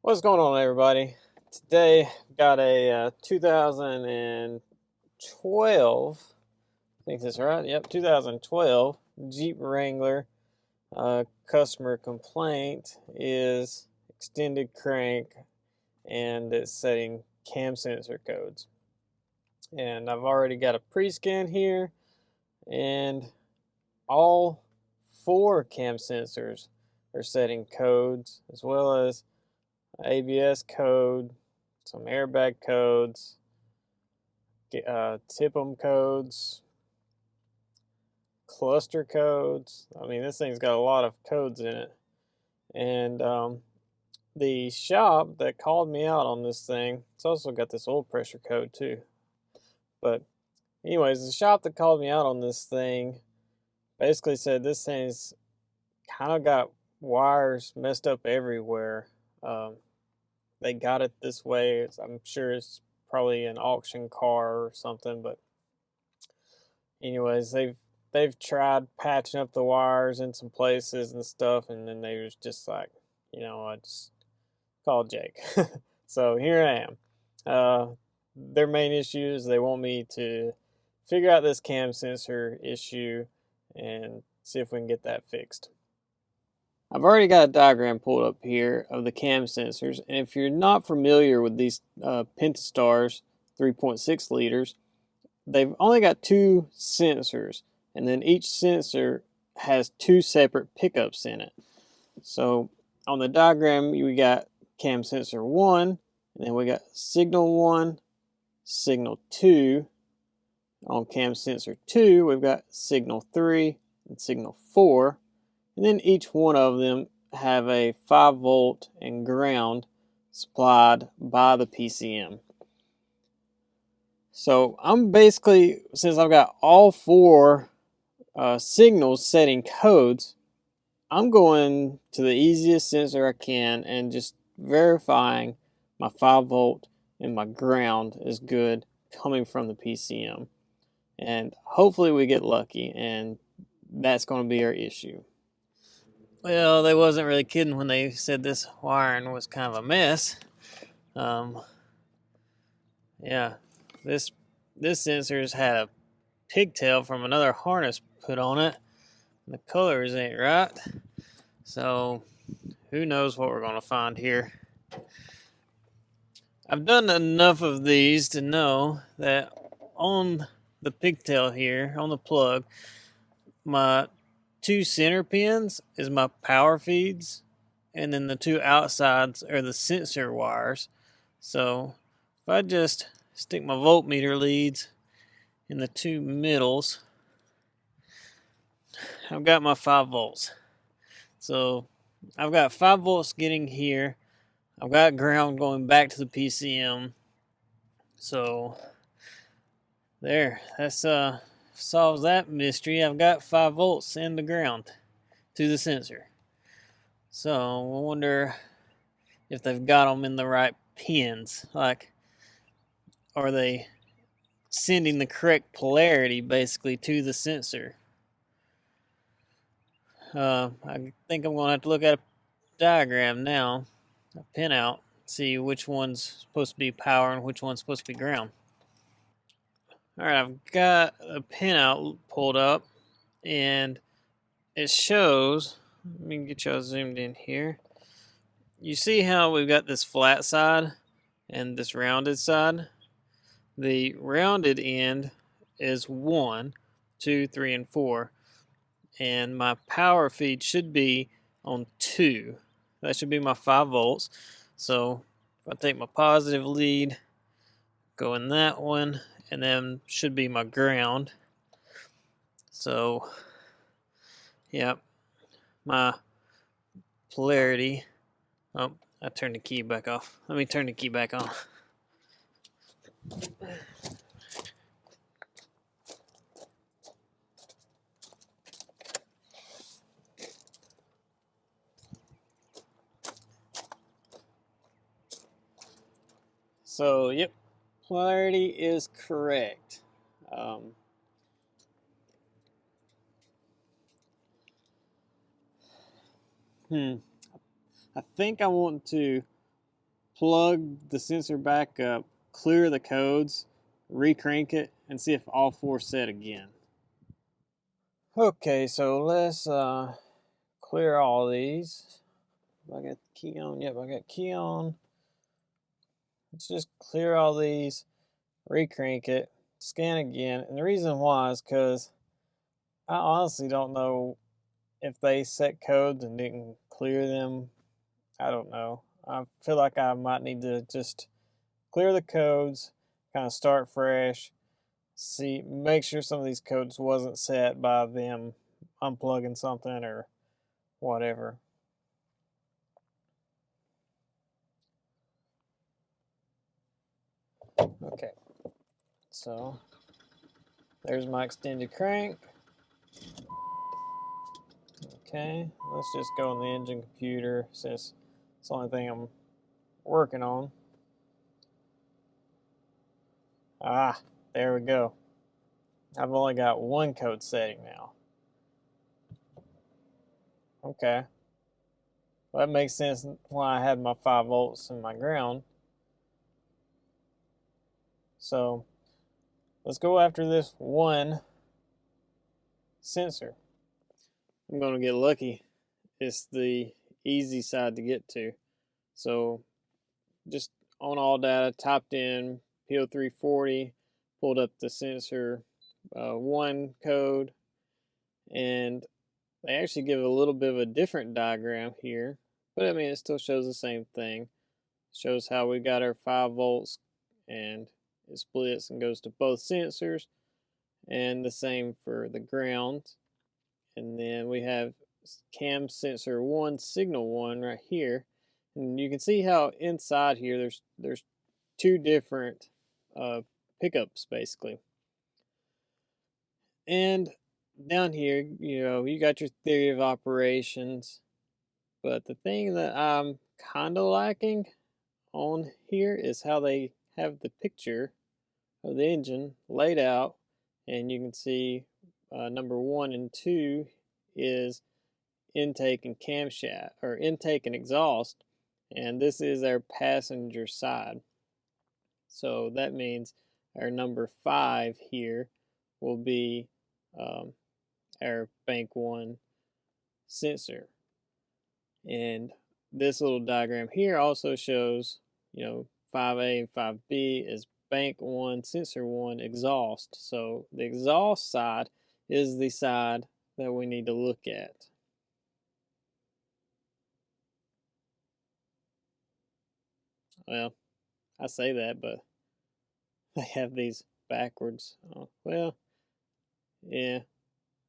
What's going on, everybody? Today got a 2012, I think that's right, yep, 2012 Jeep Wrangler. Customer complaint is extended crank and it's setting cam sensor codes. And I've already got a pre-scan here, and all 4 cam sensors are setting codes, as well as ABS code, some airbag codes, tip-em codes, cluster codes. I mean, this thing's got a lot of codes in it. And the shop that called me out on this thing, it's also got this oil pressure code too. But anyways, the shop that called me out on this thing basically said this thing's kind of got wires messed up everywhere. They got it this way. I'm sure it's probably an auction car or something, but anyways, they've tried patching up the wires in some places and stuff, and then they was just like, I just called Jake. So here I am. Their main issue is they want me to figure out this cam sensor issue and see if we can get that fixed. I've already got a diagram pulled up here of the cam sensors, and if you're not familiar with these Pentastars 3.6 liters, they've only got 2 sensors, and then each sensor has 2 separate pickups in it. So on the diagram, we got cam sensor 1, and then we got signal 1, signal 2. On cam sensor 2, we've got signal 3 and signal 4. And then each one of them have a 5-volt and ground supplied by the PCM. So I'm basically, since I've got all 4 signals setting codes, I'm going to the easiest sensor I can and just verifying my 5-volt and my ground is good coming from the PCM. And hopefully we get lucky, and that's going to be our issue. Well, they wasn't really kidding when they said this wiring was kind of a mess. Yeah, this sensor's had a pigtail from another harness put on it. The colors ain't right. So who knows what we're going to find here. I've done enough of these to know that on the pigtail here, on the plug, my 2 center pins is my power feeds, and then the 2 outsides are the sensor wires. So if I just stick my voltmeter leads in the 2 middles, I've got my 5 volts. So I've got 5 volts getting here. I've got ground going back to the PCM. So there, that's solves that mystery. I've got 5 volts in the ground to the sensor. So I wonder if they've got them in the right pins. Like, are they sending the correct polarity basically to the sensor? I think I'm going to have to look at a diagram now, a pinout, see which one's supposed to be power and which one's supposed to be ground. Alright, I've got a pinout pulled up, and it shows, let me get y'all zoomed in here. You see how we've got this flat side and this rounded side? The rounded end is 1, 2, 3, and 4. And my power feed should be on 2. That should be my 5 volts. So if I take my positive lead, go in that one, and then should be my ground. So, yeah, my polarity. Oh, I turned the key back off. Let me turn the key back on. So, yep, polarity is correct. I think I want to plug the sensor back up, clear the codes, recrank it, and see if all four set again. Okay, so let's clear all these. I got key on. Yep, I got key on. Let's just clear all these, recrank it, scan again. And the reason why is because I honestly don't know if they set codes and didn't clear them. I don't know. I feel like I might need to just clear the codes, kind of start fresh, see, make sure some of these codes wasn't set by them unplugging something or whatever. Okay, so there's my extended crank. Okay, let's just go on the engine computer since it's the only thing I'm working on. Ah, there we go. I've only got one code setting now. Okay. Well, that makes sense why I had my 5 volts in my ground. So let's go after this one sensor. I'm going to get lucky. It's the easy side to get to. So just on all data, typed in P0340, pulled up the sensor 1 code, and they actually give a little bit of a different diagram here, but I mean it still shows the same thing. Shows how we got our 5 volts and it splits and goes to both sensors, and the same for the ground. And then we have cam sensor 1, signal 1 right here, and you can see how inside here there's 2 different pickups basically. And down here, you got your theory of operations, but the thing that I'm kind of lacking on here is how they have the picture of the engine laid out, and you can see number 1 and 2 is intake and camshaft, or intake and exhaust, and this is our passenger side. So that means our number 5 here will be our bank 1 sensor. And this little diagram here also shows, 5A and 5B is bank 1, sensor 1, exhaust. So the exhaust side is the side that we need to look at. Well, I say that, but they have these backwards. Oh, well, yeah,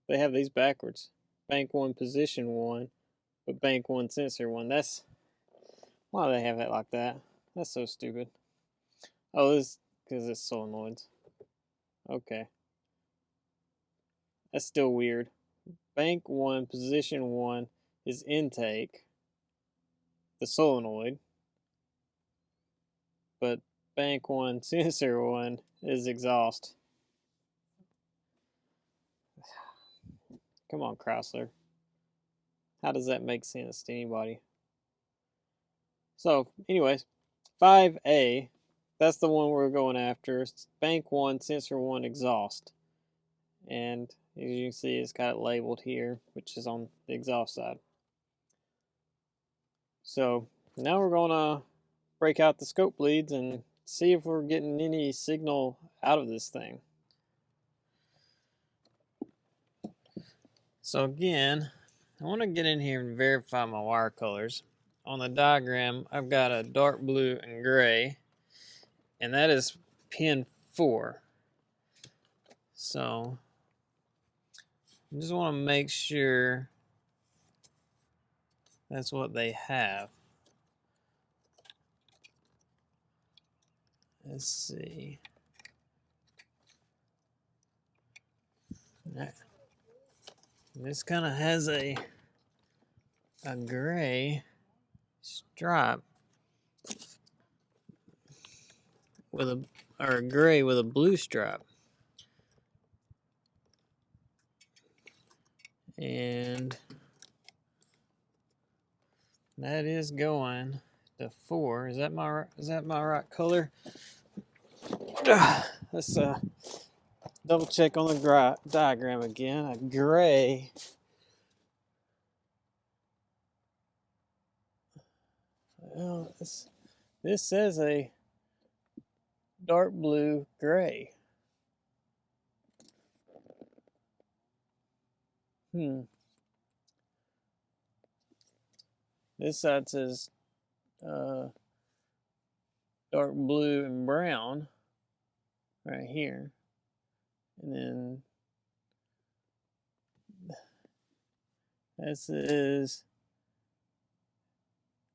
they have these backwards. Bank 1, position 1, but bank 1, sensor 1. That's why do they have it like that? That's so stupid. Oh, this because it's solenoids. Okay. That's still weird. Bank 1, position 1 is intake, the solenoid, but bank 1, sensor 1 is exhaust. Come on, Chrysler. How does that make sense to anybody? So, anyways, 5A, that's the one we're going after. It's bank 1, sensor 1, exhaust. And as you can see, it's got it labeled here, which is on the exhaust side. So, now we're going to break out the scope leads and see if we're getting any signal out of this thing. So again, I want to get in here and verify my wire colors. On the diagram, I've got a dark blue and gray, and that is pin 4. So I just want to make sure that's what they have. Let's see. This kind of has a gray stripe. with a, or a gray with a blue stripe. And that is going to 4. Is that my right color? Let's double check on the diagram again. A gray. Well, this says a dark blue gray. This side says dark blue and brown right here. And then this is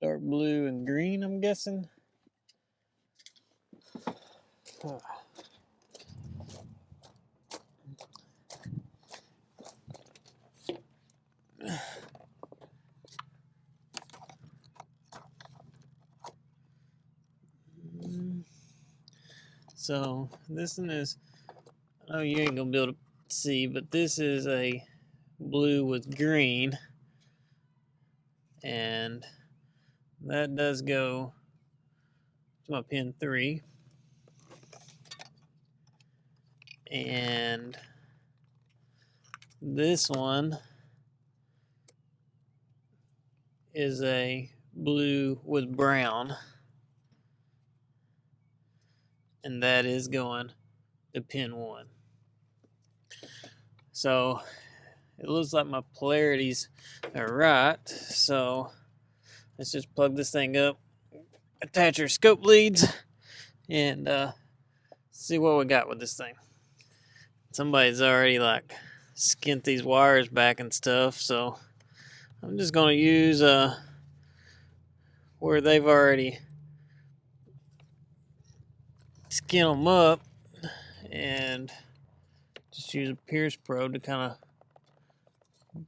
dark blue and green, I'm guessing. So this one is, oh, you ain't gonna be able to see, but this is a blue with green, and that does go to my pin 3. And this one is a blue with brown, and that is going to pin 1. So it looks like my polarities are right. So let's just plug this thing up, attach our scope leads, and see what we got with this thing. Somebody's already like skint these wires back and stuff, so I'm just gonna use where they've already skint them up, and just use a Pierce probe to kind of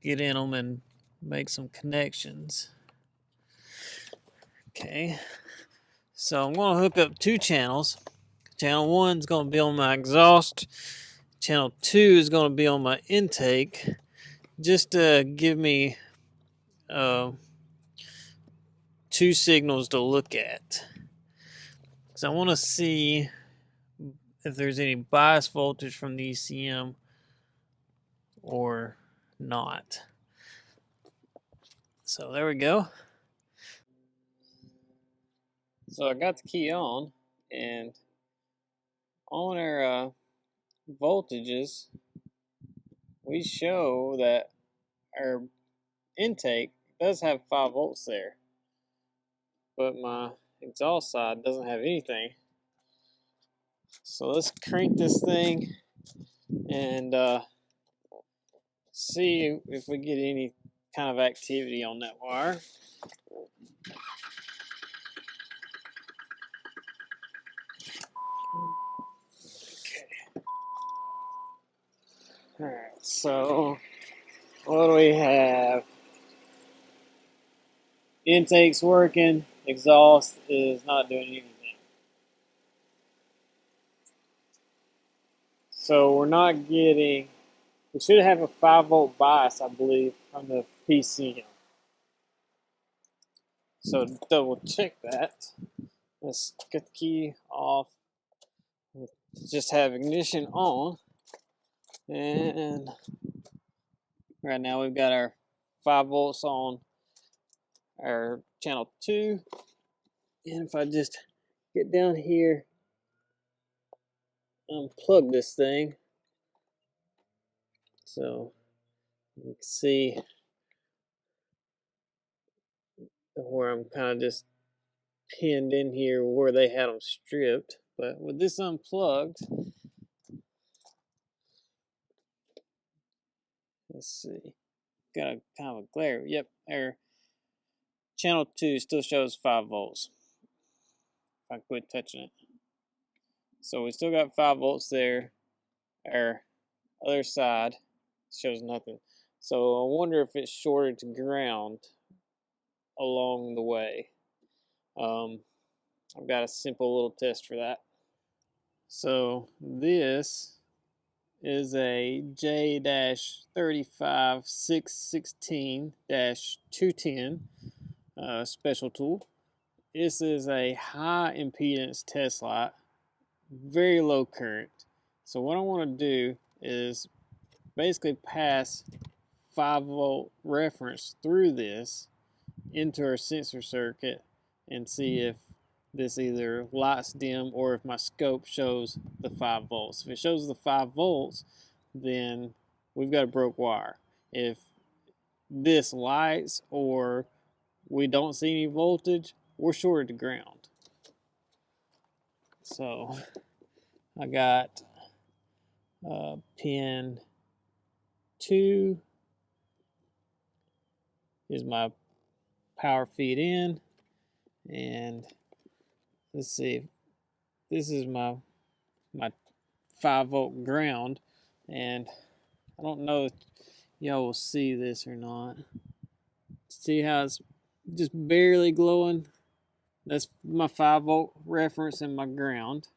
get in them and make some connections. Okay, so I'm gonna hook up 2 channels. Channel 1 is gonna be on my exhaust. Channel 2 is gonna be on my intake, just to give me 2 signals to look at. So I want to see if there's any bias voltage from the ECM or not. So there we go. So I got the key on, and on our voltages, we show that our intake does have 5 volts there, but my exhaust side doesn't have anything. So let's crank this thing and see if we get any kind of activity on that wire. Okay. Alright, so what do we have? Intake's working, exhaust is not doing anything. So we're not getting, we should have a 5-volt bias, I believe, from the PCM. So double check that. Let's get the key off. Just have ignition on. And right now we've got our 5 volts on our channel 2. And if I just get down here, unplug this thing, so you can see where I'm kind of just pinned in here where they had them stripped. But with this unplugged, let's see, got a kind of a glare. Yep, our channel 2 still shows 5 volts. If I quit touching it. So we still got 5 volts there. Our other side shows nothing. So I wonder if it's shorted to ground along the way. I've got a simple little test for that. So this is a J-35616-210 special tool. This is a high impedance test light, very low current. So what I want to do is basically pass 5-volt reference through this into our sensor circuit and see if this either lights dim or if my scope shows the 5 volts. If it shows the 5 volts, then we've got a broke wire. If this lights or we don't see any voltage, we're shorted to ground. So I got pin 2 is my power feed in, and let's see, this is my 5-volt ground, and I don't know if y'all will see this or not. See how it's just barely glowing? That's my 5-volt reference and my ground.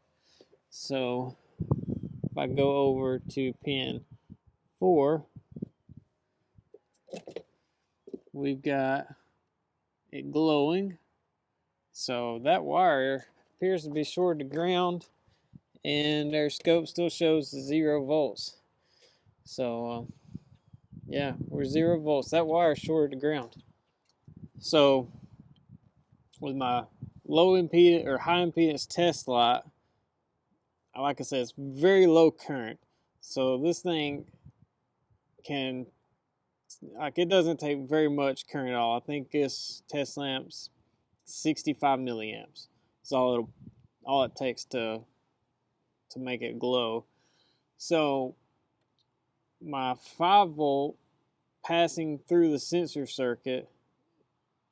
So if I go over to pin 4, we've got it glowing. So that wire appears to be shorted to ground, and our scope still shows 0 volts. So yeah, we're 0 volts. That wire is shorted to ground. So with my low impedance or high impedance test light, like I said, it's very low current. So this thing can, like, it doesn't take very much current at all. I think this test lamp's 65 milliamps. That's all it takes to make it glow. So my 5-volt passing through the sensor circuit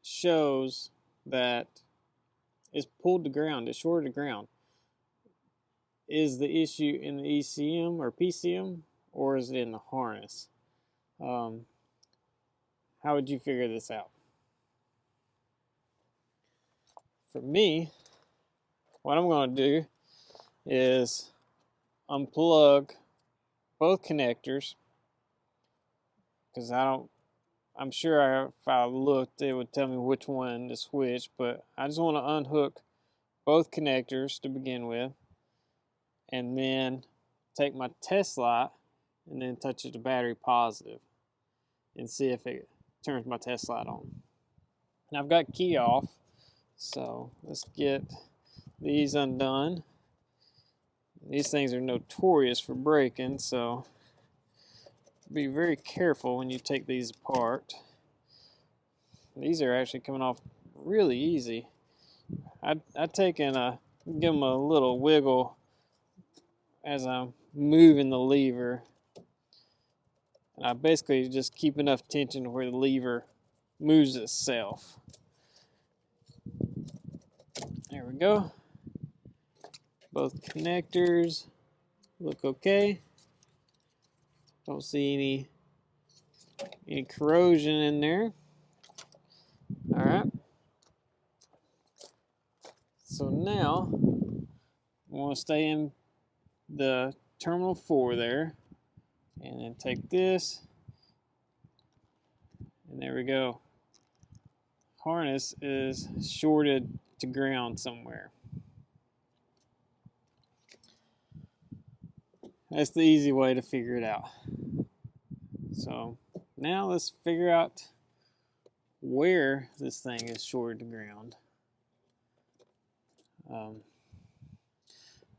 shows that it's pulled to ground, it's shorted to ground. Is the issue in the ECM or PCM, or is it in the harness? How would you figure this out? For me, what I'm going to do is unplug both connectors, because I'm sure if I looked it would tell me which one to switch, but I just want to unhook both connectors to begin with, and then take my test light and then touch it to battery positive and see if it turns my test light on. Now I've got key off, so let's get these undone. These things are notorious for breaking, so be very careful when you take these apart. These are actually coming off really easy. I've taken give them a little wiggle as I'm moving the lever, and I basically just keep enough tension to where the lever moves itself. There we go. Both connectors look okay. Don't see any corrosion in there. All right. So now I want to stay in the terminal 4 there, and then take this, and there we go. Harness is shorted to ground somewhere. That's the easy way to figure it out. So now let's figure out where this thing is shorted to ground.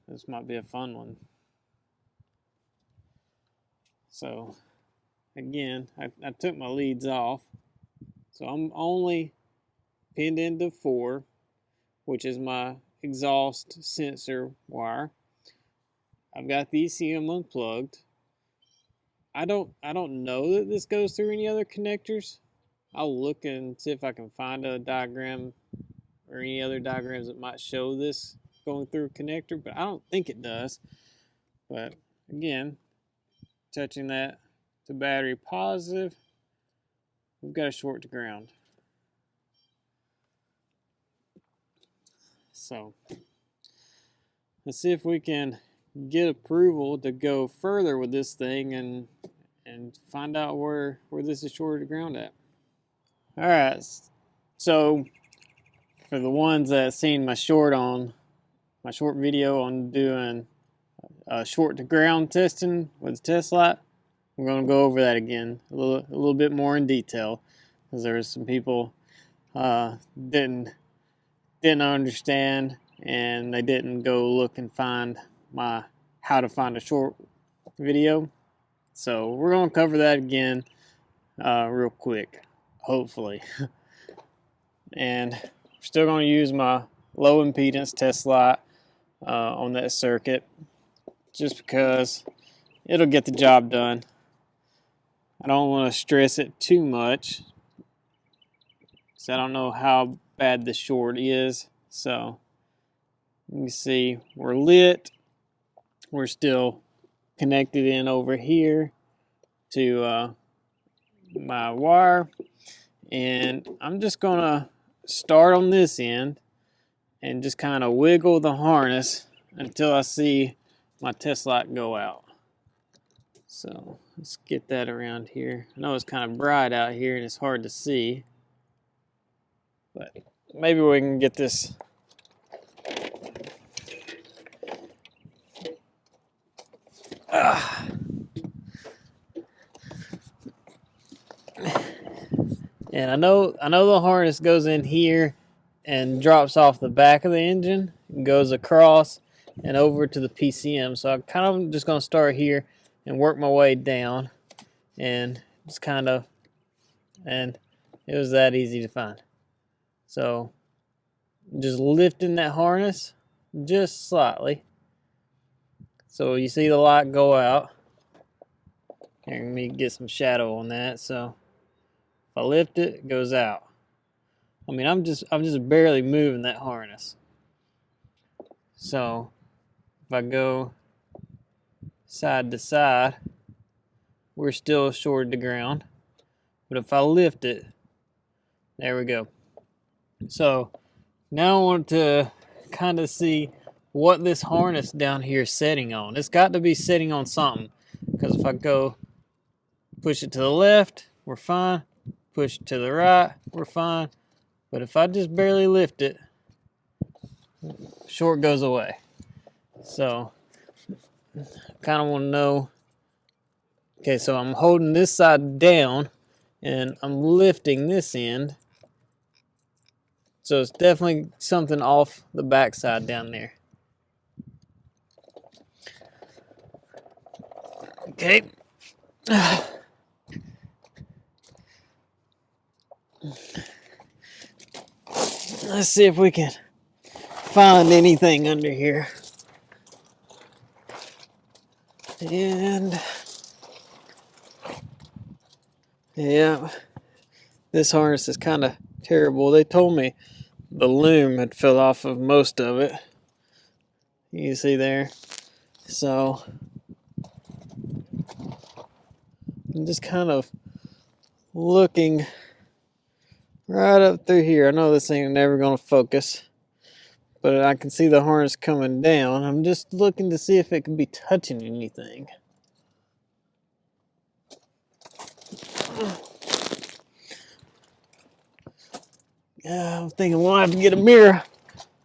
This might be a fun one. So again, I took my leads off. So I'm only pinned into 4, which is my exhaust sensor wire. I've got the ECM unplugged. I don't know that this goes through any other connectors. I'll look and see if I can find a diagram or any other diagrams that might show this going through a connector, but I don't think it does. But again, touching that to battery positive, we've got a short to ground. So let's see if we can get approval to go further with this thing and find out where this is shorted to ground at. All right, so for the ones that seen my short video on doing short to ground testing with the test light, we're going to go over that again a little bit more in detail, because there was some people didn't understand, and they didn't go look and find my how to find a short video. So we're going to cover that again real quick, hopefully. And we're still going to use my low impedance test light on that circuit, just because it'll get the job done. I don't want to stress it too much, so I don't know how bad the short is. So you can see we're lit. We're still connected in over here to my wire, and I'm just gonna start on this end and just kind of wiggle the harness until I see my test light go out. So let's get that around here. I know it's kind of bright out here and it's hard to see, but maybe we can get this. And I know the harness goes in here and drops off the back of the engine and goes across and over to the PCM. So I'm kind of just going to start here and work my way down, and just kind of, and it was that easy to find. So just lifting that harness just slightly. So you see the light go out. Here, let me get some shadow on that. So if I lift it, it goes out. I mean, I'm just barely moving that harness. So if I go side to side, we're still shorted to ground. But if I lift it, there we go. So now I want to kind of see what this harness down here is setting on. It's got to be setting on something, because if I go push it to the left, we're fine. Push it to the right, we're fine. But if I just barely lift it, short goes away. So kind of want to know. Okay, so I'm holding this side down and I'm lifting this end. So it's definitely something off the back side down there. Okay. Let's see if we can find anything under here. And yeah, this harness is kind of terrible. They told me the loom had fell off of most of it. You see there. So I'm just kind of looking right up through here. I know this ain't never going to focus, but I can see the harness coming down. I'm just looking to see if it could be touching anything. I'm thinking we'll have to get a mirror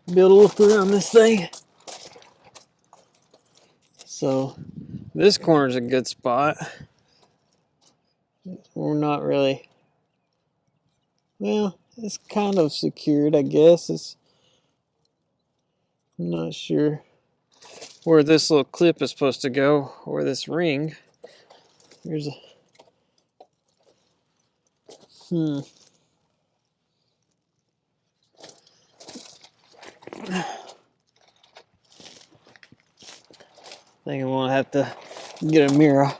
to be able to look around this thing. So this corner's a good spot. We're not really, well, it's kind of secured, I guess. I'm not sure where this little clip is supposed to go, or this ring. Here's a, I think I'm gonna have to get a mirror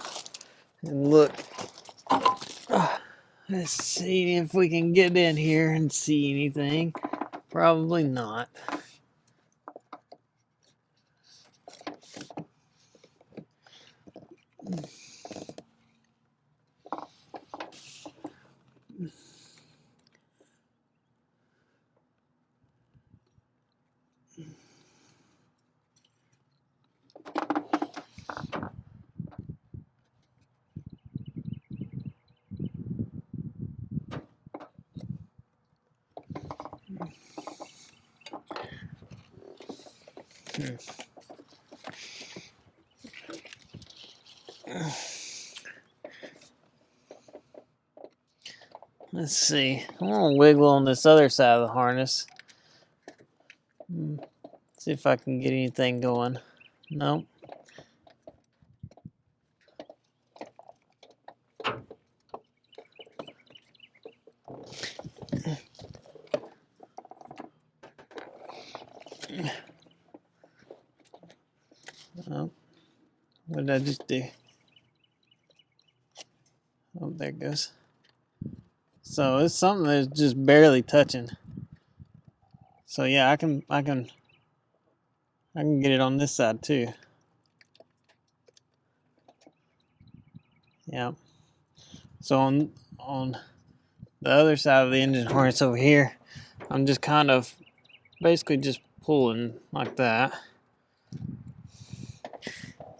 and look. Let's see if we can get in here and see anything. Probably not. Let's see. I'm gonna wiggle on this other side of the harness. See if I can get anything going. Nope. Oh, what did I just do? Oh, there it goes. So it's something that's just barely touching. So yeah, I can get it on this side too. Yeah. So on the other side of the engine harness over here, I'm just kind of basically just pulling like that,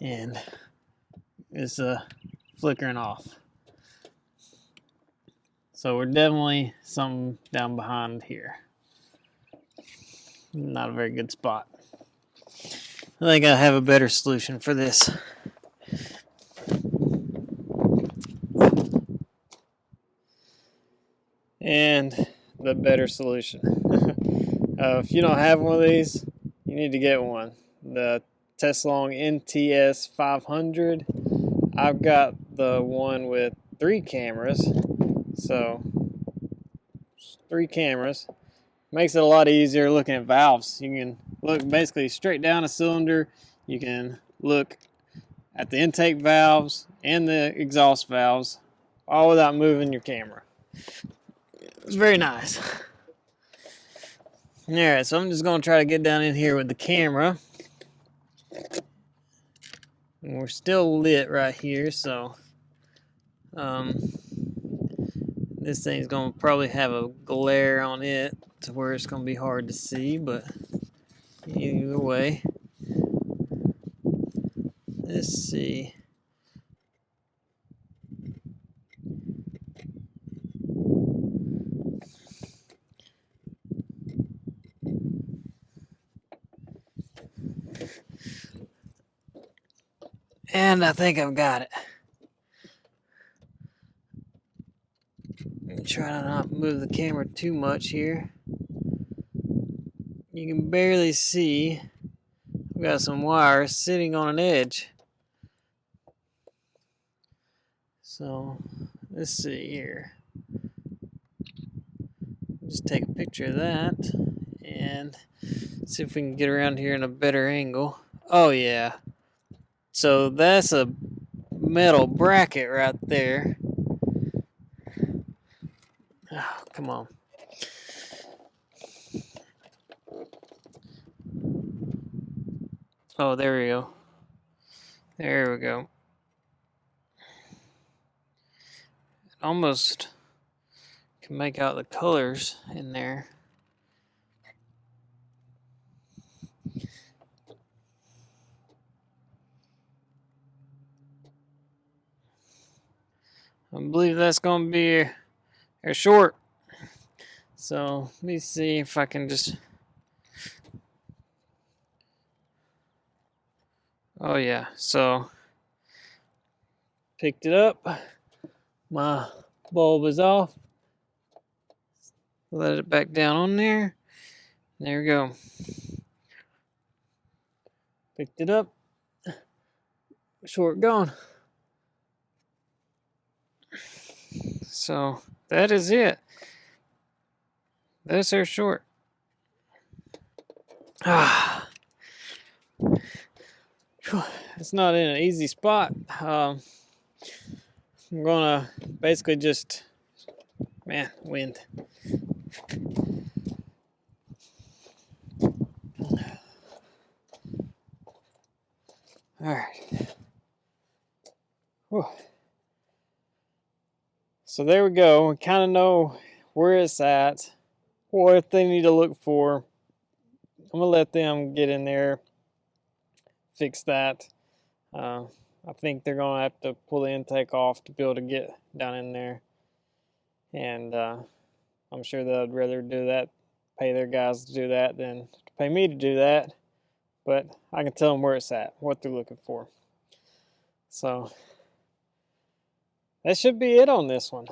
and it's flickering off. So we're definitely something down behind here. Not a very good spot. I think I have a better solution for this. And the better solution. If you don't have one of these, you need to get one. The Teslong NTS 500. I've got the one with 3 cameras. So 3 cameras. Makes it a lot easier looking at valves. You can look basically straight down a cylinder. You can look at the intake valves and the exhaust valves, all without moving your camera. It's very nice. Alright, so I'm just going to try to get down in here with the camera. And we're still lit right here, so this thing's going to probably have a glare on it to where it's going to be hard to see, but either way, let's see. And I think I've got it. Try to not move the camera too much here. You can barely see. I've got some wires sitting on an edge. So let's see here. Just take a picture of that and see if we can get around here in a better angle. Oh yeah. So that's a metal bracket right there. Oh, come on. Oh, there we go. There we go. Almost can make out the colors in there. I believe that's going to be a short. So let me see if I can just. Oh yeah, so picked it up. My bulb is off. Let it back down on there. There we go. Picked it up. Short gone. So that is it. That's our short. It's not in an easy spot. I'm gonna basically just, wind. All right. Whew. So there we go. We kind of know where it's at, what they need to look for. I'm gonna let them get in there, fix that. I think they're gonna have to pull the intake off to be able to get down in there, and I'm sure they'd rather do that, pay their guys to do that, than to pay me to do that. but I can tell them where it's at, what they're looking for. So that should be it on this one.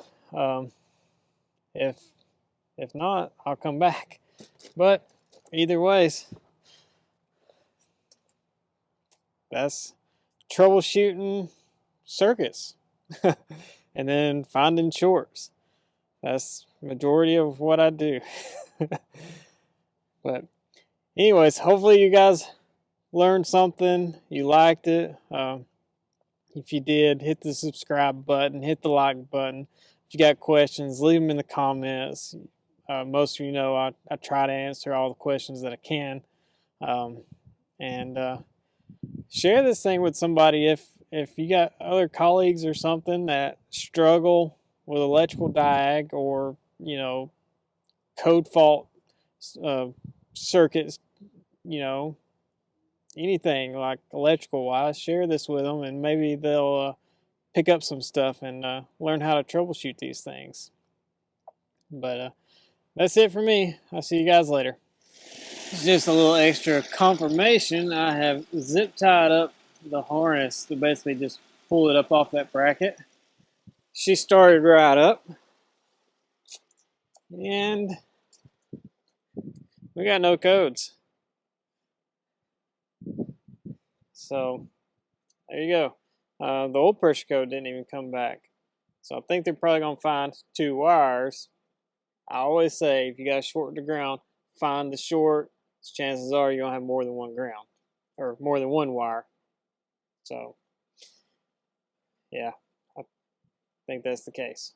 If not, I'll come back. But either ways, that's troubleshooting circuits and then finding shorts. That's majority of what I do. But anyways, hopefully you guys learned something, you liked it. If you did, hit the subscribe button, hit the like button. If you got questions, leave them in the comments. Most of you know I try to answer all the questions that I can. And share this thing with somebody if you got other colleagues or something that struggle with electrical diag or, you know, code fault circuits, you know, anything like electrical wise, share this with them and maybe they'll pick up some stuff and learn how to troubleshoot these things. But that's it for me. I'll see you guys later. Just a little extra confirmation. I have zip tied up the harness to basically just pull it up off that bracket. She started right up. And we got no codes. So there you go. The old pressure code didn't even come back. So I think they're probably going to find 2 wires. I always say if you got a short to ground, find the short. Chances are you're going to have more than one ground or more than one wire. So yeah, I think that's the case.